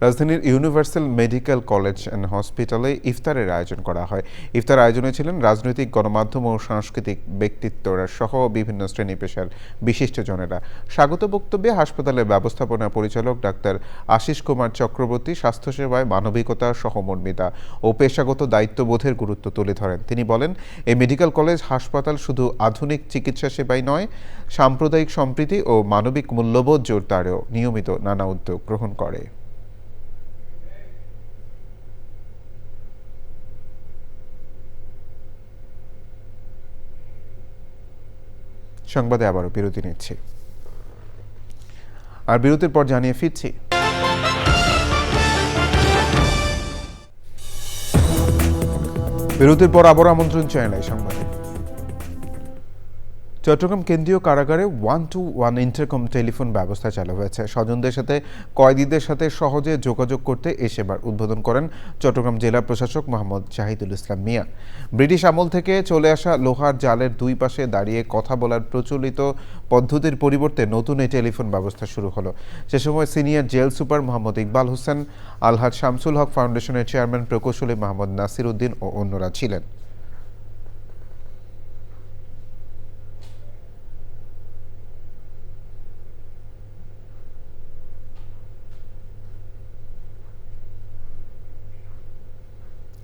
[SPEAKER 1] রাজধানীর ইউনিভার্সাল মেডিকেল কলেজ অ্যান্ড হসপিটালে ইফতারের আয়োজন করা হয়। ইফতার আয়োজনে ছিলেন রাজনৈতিক, গণমাধ্যম ও সাংস্কৃতিক ব্যক্তিত্বরা সহ বিভিন্ন শ্রেণী পেশার বিশিষ্টজনেরা। স্বাগত বক্তব্যে হাসপাতালের ব্যবস্থাপনা পরিচালক ডাক্তার আশিস কুমার চক্রবর্তী স্বাস্থ্যসেবায় মানবিকতা, সহমর্মিতা ও পেশাগত দায়িত্ববোধের গুরুত্ব তুলে ধরেন। তিনি বলেন, এই মেডিকেল কলেজ হাসপাতাল শুধু আধুনিক চিকিৎসা সেবাই নয়, সাম্প্রদায়িক সম্প্রীতি ও মানবিক মূল্যবোধ জোরদারেও নিয়মিত নানা উদ্যোগ গ্রহণ করে। সংবাদে আবারও বিরতি নিচ্ছি, আর বিরতির পর জানিয়ে ফিরছি। বিরতির পর আবারও আমন্ত্রণ চ্যানেল সংবাদে। চট্টগ্রাম কেন্দ্রীয় কারাগারে 1-to-1 ইন্টারকম টেলিফোন ব্যবস্থা চালু হয়েছে। স্বজনদের সাথে কয়েদিদের সাথে সহজে যোগাযোগ করতে এই সেবার উদ্বোধন করেন চট্টগ্রাম জেলা প্রশাসক মোহাম্মদ জাহিদুল ইসলাম মিয়া। ব্রিটিশ আমল থেকে চলে আসা লোহার জালের দুই পাশে দাঁড়িয়ে কথা বলার প্রচলিত পদ্ধতির পরিবর্তে নতুন এই টেলিফোন ব্যবস্থা শুরু হলো। সে সময় senior jail super Mohammad Iqbal Hossain, Alhaj Shamsul Haque ফাউন্ডেশনের চেয়ারম্যান প্রকৌশলী মোহাম্মদ নাসির উদ্দিন ও অন্যরা ছিলেন।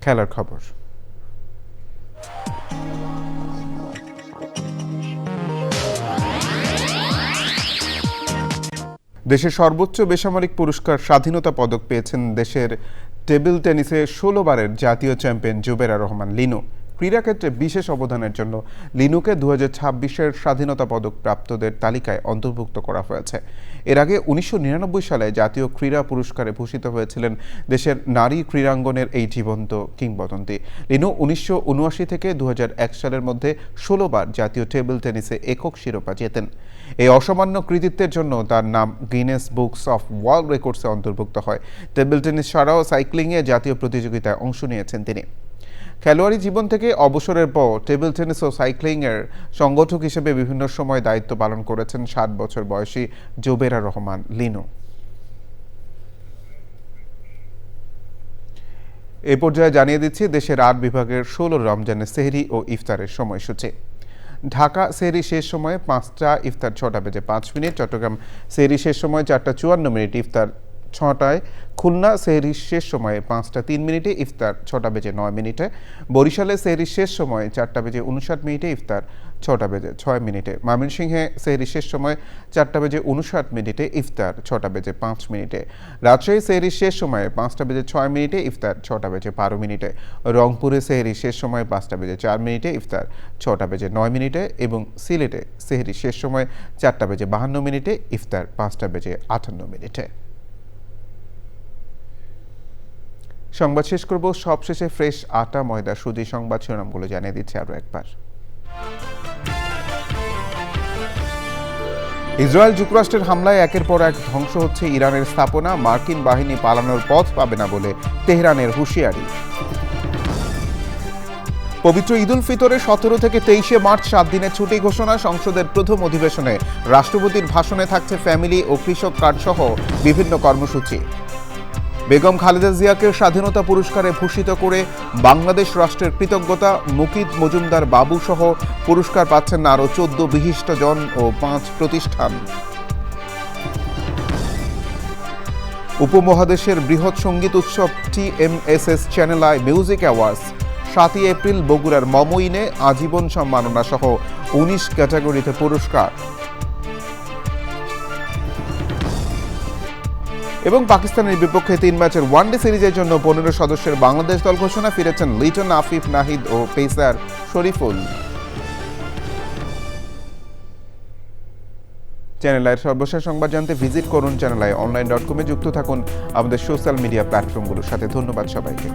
[SPEAKER 1] খেলার খবর। দেশের সর্বোচ্চ বেসামরিক পুরস্কার স্বাধীনতা পদক পেয়েছেন দেশের টেবিল টেনিসে 16 বারের জাতীয় চ্যাম্পিয়ন জুবেরা রহমান লিনু। ক্রীড়াক্ষেত্রে বিশেষ অবদানের জন্য লিনুকে 2026-এর স্বাধীনতা পদক প্রাপ্তদের তালিকায় অন্তর্ভুক্ত করা হয়েছে। এর আগে 1999 সালে জাতীয় ক্রীড়া পুরস্কারে ভূষিত হয়েছিলেন দেশের নারী ক্রীড়াঙ্গনের এই জীবন্ত কিংবদন্তি। লিনু 1979 থেকে 2001 সালের মধ্যে 16 বার জাতীয় টেবিল টেনিসে একক শিরোপা জেতেন। এই অসামান্য কৃতিত্বের জন্য তার নাম গিনেস বুকস অফ ওয়ার্ল্ড রেকর্ডসে অন্তর্ভুক্ত হয়। টেবিল টেনিস ছাড়াও সাইক্লিংয়ে জাতীয় প্রতিযোগিতায় অংশ নিয়েছেন তিনি। খেলোয়াড়ি জীবন থেকে অবসরের পর টেবিল টেনিস ও সাইক্লিংয়ের সংগঠক হিসেবে বিভিন্ন সময় দায়িত্ব পালন করেছেন 60 বছর বয়সী জুবেরা রহমান লিনু। এ পর্যায়ে জানিয়ে দিচ্ছি দেশের 8 বিভাগের 16 রমজানের সেহরি ও ইফতারের সময়সূচি। ঢাকা সেহরি শেষ সময়ে 5টা, ইফতার 6টা বেজে 5 মিনিট। চট্টগ্রাম সেহরি শেষ সময় 4টা 54 মিনিট, ইফতার 6টায়। খুলনা সেহরি শেষ সময়ে 5টা 3 মিনিটে, ইফতার 6টা বেজে 9 মিনিটে। বরিশালে সেহরি শেষ সময় 4টা বেজে 59 মিনিটে, ইফতার 6টা বেজে 6 মিনিটে। ময়মনসিংহে সেহরি শেষ সময় 4টা বেজে 59 মিনিটে, ইফতার 6টা বেজে 5 মিনিটে। রাজশাহী সেহরি শেষ সময়ে 5টা বেজে 6 মিনিটে, ইফতার 6টা বেজে 12 মিনিটে। রংপুরে সেহরি শেষ সময় 5টা বেজে 4 মিনিটে, ইফতার 6টা বেজে 9 মিনিটে এবং সিলেটে সেহরি শেষ সময় 4টা বেজে 52 মিনিটে, ইফতার 5টা বেজে 58 মিনিটে। সংবাদ শেষ করব সবশেষে ফ্রেশ আটা, ময়দা, সুজি সংবাদ শিরোনামগুলো জানিয়ে দিচ্ছে আরও একবার। ইসরায়েল যুক্তরাষ্ট্রের হামলায় একের পর এক ধ্বংস হচ্ছে ইরানের স্থাপনা। মার্কিন বাহিনী পালানোর পথ পাবে না বলে তেহরানের হুঁশিয়ারি। পবিত্র ঈদ উল ফিতরে 17 থেকে 23 মার্চ 7 দিনের ছুটি ঘোষণা। সংসদের প্রথম অধিবেশনে রাষ্ট্রপতির ভাষণে থাকছে ফ্যামিলি ও কৃষক কার্ড সহ বিভিন্ন কর্মসূচি। বেগম খালেদা জিয়াকে স্বাধীনতা পুরস্কারে ভূষিত করে বাংলাদেশ রাষ্ট্রের কৃতজ্ঞতা। মুকিত মজুমদার বাবু সহ পুরস্কার পাচ্ছেন আরও 14 বিশিষ্ট জন ও 5 প্রতিষ্ঠান। উপমহাদেশের বৃহৎ সঙ্গীত উৎসব TMSS channel I music awards 7 April বগুড়ার মমইনে আজীবন সম্মাননা সহ 19 ক্যাটাগরিতে পুরস্কার। এবং পাকিস্তানের বিপক্ষে 3 ম্যাচের ওয়ানডে সিরিজের জন্য 15 সদস্যের বাংলাদেশ দল ঘোষণা। ফিরেছেন লিটন, আফিফ, নাহিদ ও পেসার শরীফুল। চ্যানেল আইয়ের সর্বশেষ সংবাদ জানতে ভিজিট করুন চ্যানেল আই online.com-এ। যুক্ত থাকুন আমাদের সোশ্যাল মিডিয়া প্ল্যাটফর্মগুলোর সাথে। ধন্যবাদ সবাইকে।